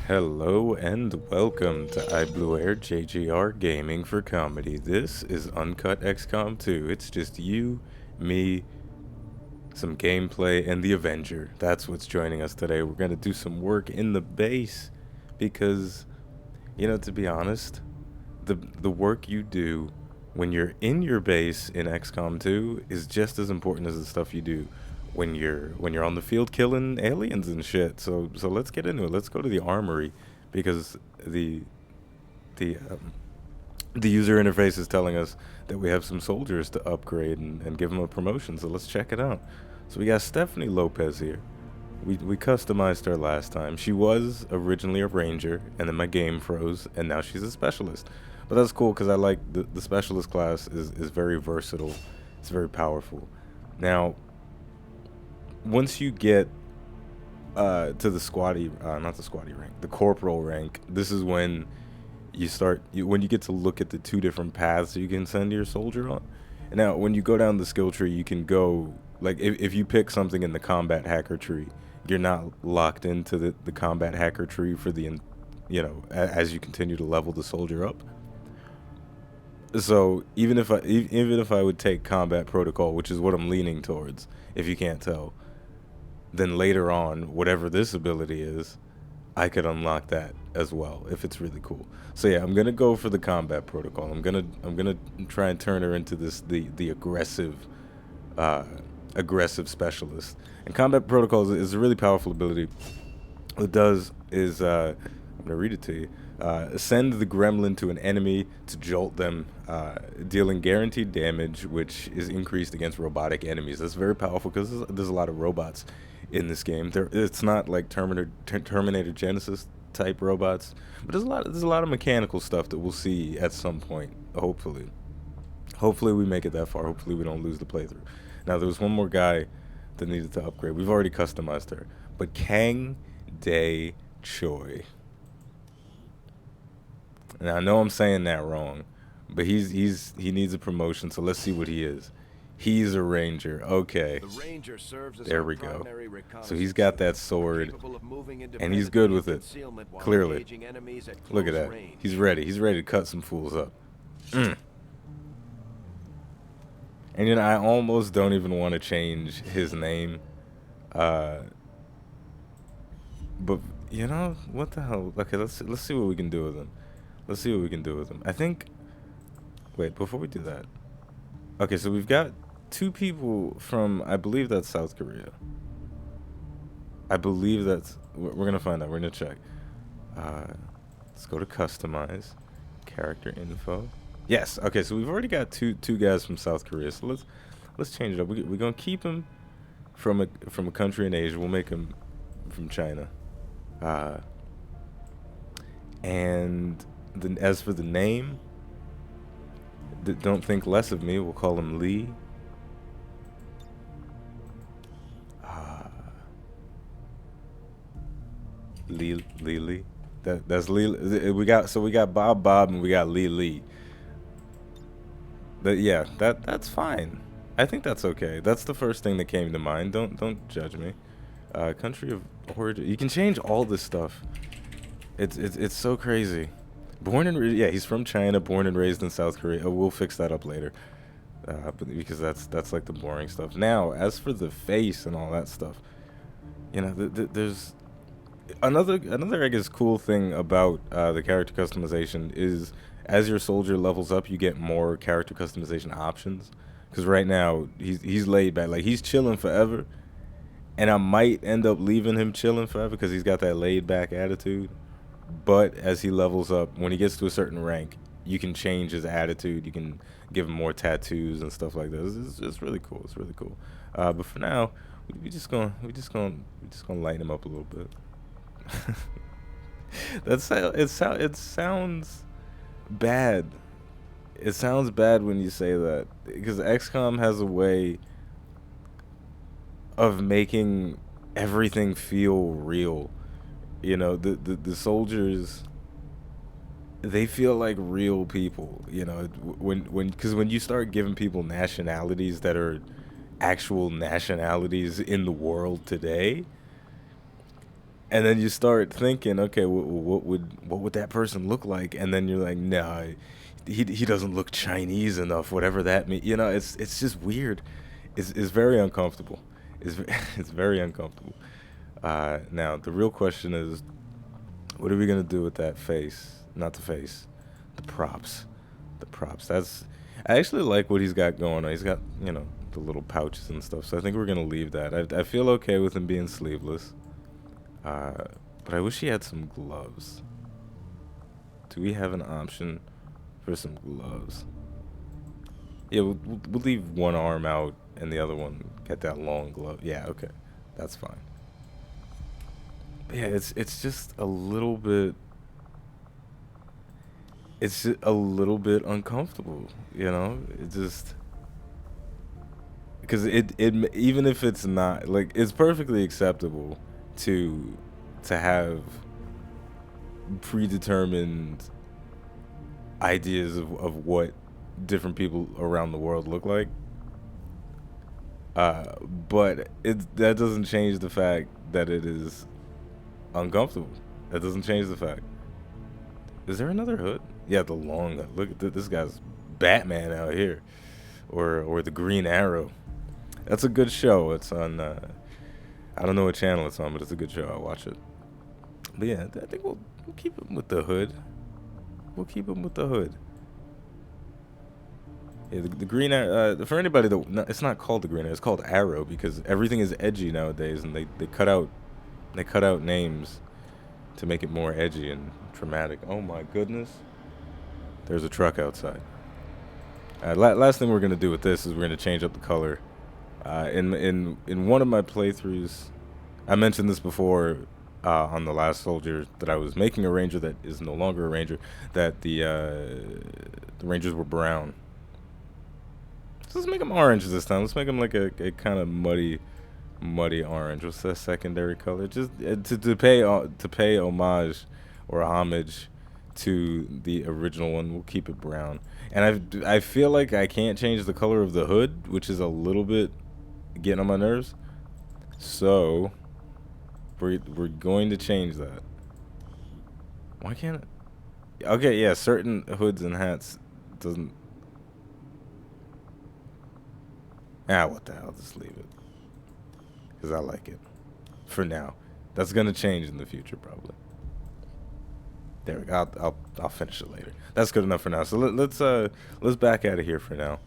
Hello and welcome to iBluAirJgR Gaming for Comedy. This is UNCUT XCOM 2. It's just you, me, some gameplay, and the Avenger. That's what's joining us today. We're going to do some work in the base because, to be honest, the work you do when you're in your base in XCOM 2 is just as important as the stuff you do when you're on the field killing aliens and shit. So let's get into it. Let's go to the armory because the the user interface is telling us that we have some soldiers to upgrade and give them a promotion. So let's check it out. So we got Stephanie Lopez here. We customized her last time. She was originally a ranger, and then my game froze, and now she's a specialist. But that's cool because I like the specialist class is very versatile. It's very powerful. Now, once you get to the squatty, not the squatty rank, the corporal rank, this is when when you get to look at the two different paths you can send your soldier on. And now, when you go down the skill tree, you can go, like, if you pick something in the combat hacker tree, you're not locked into the combat hacker tree for as you continue to level the soldier up. So even if I would take combat protocol, which is what I'm leaning towards, if you can't tell, then later on, whatever this ability is, I could unlock that as well if it's really cool. So yeah, I'm gonna go for the combat protocol. I'm gonna try and turn her into the aggressive specialist. And combat protocol is a really powerful ability. What it does is I'm gonna read it to you. Send the gremlin to an enemy to jolt them, dealing guaranteed damage, which is increased against robotic enemies. That's very powerful because there's a lot of robots in this game. It's not like Terminator Genesis type robots, but there's a lot of mechanical stuff that we'll see at some point. Hopefully we make it that far. Hopefully we don't lose the playthrough. Now there was one more guy that needed to upgrade. We've already customized her, but Kang Dae Choi. Now I know I'm saying that wrong, but he needs a promotion. So let's see what he is. He's a ranger. Okay, there we go. So he's got that sword, and he's good with it. Clearly, look at that. He's ready. He's ready to cut some fools up. And I almost don't even want to change his name. But what the hell? Okay, let's see what we can do with him. Let's see what we can do with him. I think. Wait, before we do that. Okay, so we've got two people from, I believe that's South Korea. I believe that's. We're gonna find out. We're gonna check. Let's go to customize, character info. Yes. Okay, so we've already got two guys from South Korea. So let's change it up. We're gonna keep him from a country in Asia. We'll make him from China. And as for the name, don't think less of me. We'll call him Lee. Lee. That's Lee. We got Bob, and we got Lee. Yeah, that's fine. I think that's okay. That's the first thing that came to mind. Don't judge me. Country of origin. You can change all this stuff. It's so crazy. Yeah, he's from China, born and raised in South Korea. We'll fix that up later, because that's like the boring stuff. Now, as for the face and all that stuff, there's another I guess cool thing about the character customization is as your soldier levels up, you get more character customization options. Because right now he's laid back, like he's chilling forever, and I might end up leaving him chilling forever because he's got that laid back attitude. But as he levels up, when he gets to a certain rank, you can change his attitude. You can give him more tattoos and stuff like that. It's really cool. It's really cool. But for now, we just gonna lighten him up a little bit. It sounds bad. It sounds bad when you say that because XCOM has a way of making everything feel real. The soldiers, they feel like real people. When you start giving people nationalities that are actual nationalities in the world today, And then you start thinking, okay, what would that person look like? And then you're like, nah, he doesn't look Chinese enough, whatever that means. You know, it's just weird. It's very uncomfortable. It's it's very uncomfortable. Now the real question is, what are we gonna do with that face? Not the face, the props. The props. That's I actually like what he's got going on. He's got, you know, the little pouches and stuff. So I think we're gonna leave that. I feel okay with him being sleeveless. But I wish he had some gloves. Do we have an option for some gloves? Yeah, we'll leave one arm out and the other one get that long glove. Yeah, okay, that's fine. But yeah, it's just a little bit. It's just a little bit uncomfortable, you know. It just because even if it's not like it's perfectly acceptable to have predetermined ideas of what different people around the world look like. But that doesn't change the fact that it is uncomfortable. That doesn't change the fact. Is there another hood? Yeah, the long hood. Look at this guy's Batman out here, or the Green Arrow. That's a good show. It's on. I don't know what channel it's on, but it's a good show. I'll watch it. But yeah, I think we'll keep him with the hood. We'll keep him with the hood. Yeah, the Green Arrow. For anybody that it's not called the Green Arrow, it's called Arrow because everything is edgy nowadays, and they cut out names to make it more edgy and dramatic. Oh my goodness! There's a truck outside. Last thing we're gonna do with this is we're gonna change up the color. In one of my playthroughs, I mentioned this before on the last soldier that I was making a ranger that is no longer a ranger. That the rangers were brown. So let's make them orange this time. Let's make them like a kind of muddy orange. What's that secondary color? Just to pay homage or homage to the original one. We'll keep it brown. And I feel like I can't change the color of the hood, which is a little bit getting on my nerves. So we're going to change that. Why can't it? Okay, yeah, certain hoods and hats doesn't. What the hell? Just leave it. Because I like it. For now. That's going to change in the future, probably. There we go. I'll finish it later. That's good enough for now. So let's back out of here for now.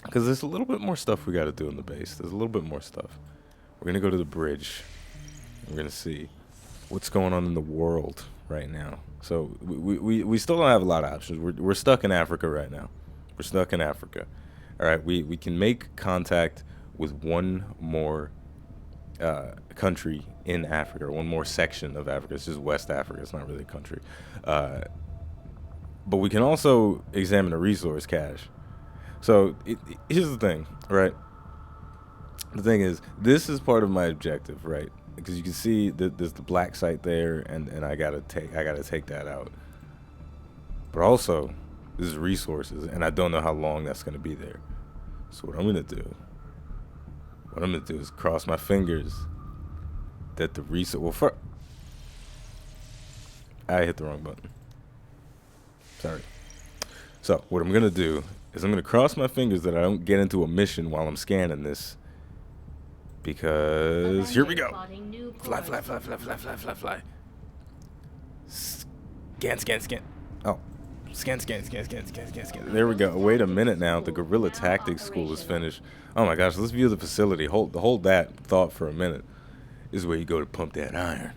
Because there's a little bit more stuff we got to do in the base. There's a little bit more stuff. We're going to go to the bridge. We're going to see what's going on in the world right now. So we still don't have a lot of options. We're stuck in Africa right now. We're stuck in Africa. All right, we can make contact with one more country in Africa, or one more section of Africa. It's just West Africa. It's not really a country. But we can also examine a resource cache. So here's the thing, right? The thing is, this is part of my objective, right? Because you can see that there's the black site there, and I gotta take that out. But also, this is resources, and I don't know how long that's gonna be there. So what I'm gonna do is cross my fingers that the resource. Well, first, I hit the wrong button. Sorry. So what I'm gonna do is I'm gonna cross my fingers that I don't get into a mission while I'm scanning this. Because here we go. Fly. Scan. Oh. Scan. There we go. Wait a minute now. The guerrilla tactics school is finished. Oh my gosh, let's view the facility. Hold that thought for a minute. This is where you go to pump that iron.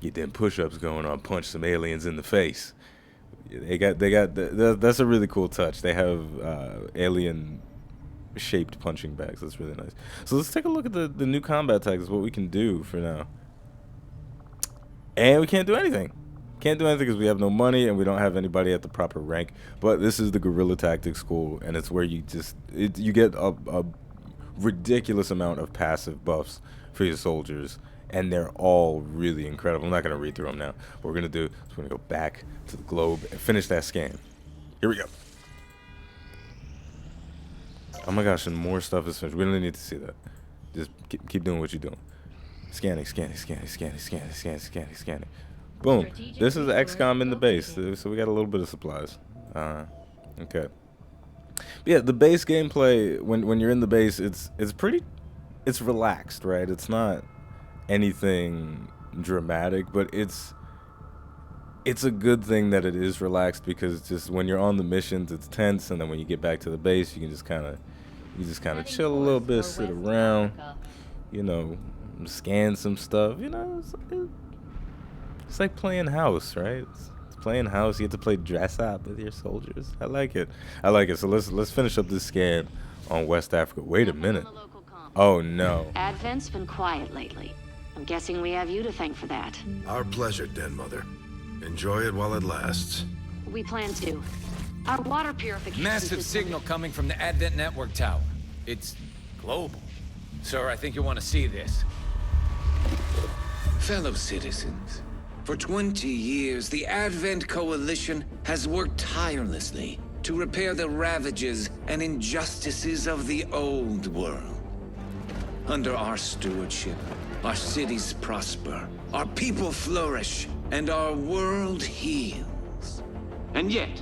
Get them push-ups going on, punch some aliens in the face. That's a really cool touch. They have alien shaped punching bags. That's really nice. So let's take a look at the new combat tactics, what we can do for now. And we can't do anything. Can't do anything because we have no money and we don't have anybody at the proper rank. But this is the guerrilla tactics school, and it's where you you get a ridiculous amount of passive buffs for your soldiers, and they're all really incredible. I'm not going to read through them now. What we're going to do is we're going to go back to the globe and finish that scan. Here we go. Oh my gosh, and more stuff is finished. We don't need to see that. Just keep doing what you're doing. Scanning. Boom. This is XCOM in the base, so we got a little bit of supplies. Okay. Yeah, the base gameplay when you're in the base, it's relaxed, right? It's not anything dramatic, but it's a good thing that it is relaxed, because just when you're on the missions, it's tense, and then when you get back to the base, you can just kind of chill a little bit, sit around, you know, scan some stuff. You know, it's like playing house, right? It's playing house. You get to play dress up with your soldiers. I like it. So let's finish up this scan on West Africa. Wait a minute. Oh no. Advent's been quiet lately. I'm guessing we have you to thank for that. Our pleasure, Den Mother. Enjoy it while it lasts. We plan to. Our water purification Massive system... signal coming from the Advent network tower. It's global. Sir, I think you'll want to see this. Fellow citizens, for 20 years, the Advent Coalition has worked tirelessly to repair the ravages and injustices of the old world. Under our stewardship, our cities prosper, our people flourish, and our world heals. And yet,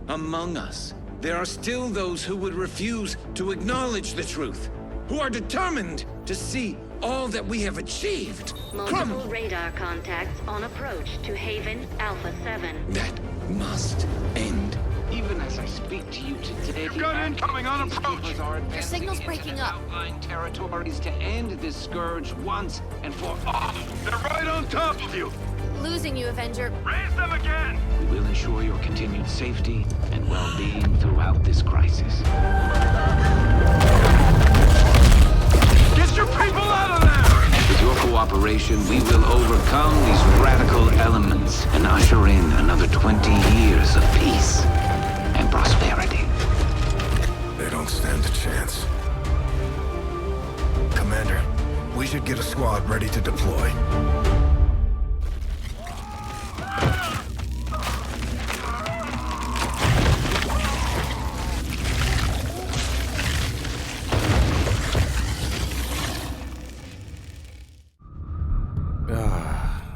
among us, there are still those who would refuse to acknowledge the truth, who are determined to see all that we have achieved Multiple radar contacts on approach to Haven Alpha 7. That must end. Even as I speak to you today, Gun incoming on approach! Your signal's breaking up. Outlying territories to end this scourge once and for all. They're right on top of you! Losing you, Avenger. Raise them again! We will ensure your continued safety and well-being throughout this crisis. Get your people out of there! With your cooperation, we will overcome these radical elements and usher in another 20 years of peace and prosperity. They don't stand a chance. Commander, we should get a squad ready to deploy.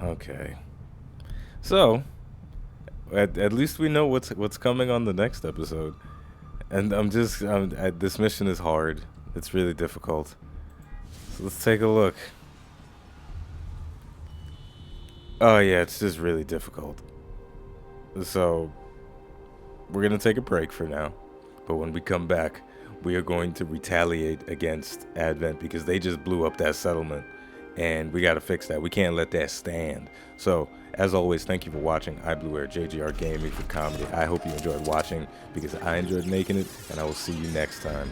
Okay. So, at least we know what's coming on the next episode. And this mission is hard. It's really difficult. So let's take a look. Oh yeah, it's just really difficult. So, we're gonna take a break for now. But when we come back, we are going to retaliate against Advent because they just blew up that settlement. And we got to fix that. We can't let that stand. So, as always, thank you for watching iBluAirJgR Gaming for Comedy. I hope you enjoyed watching because I enjoyed making it, and I will see you next time.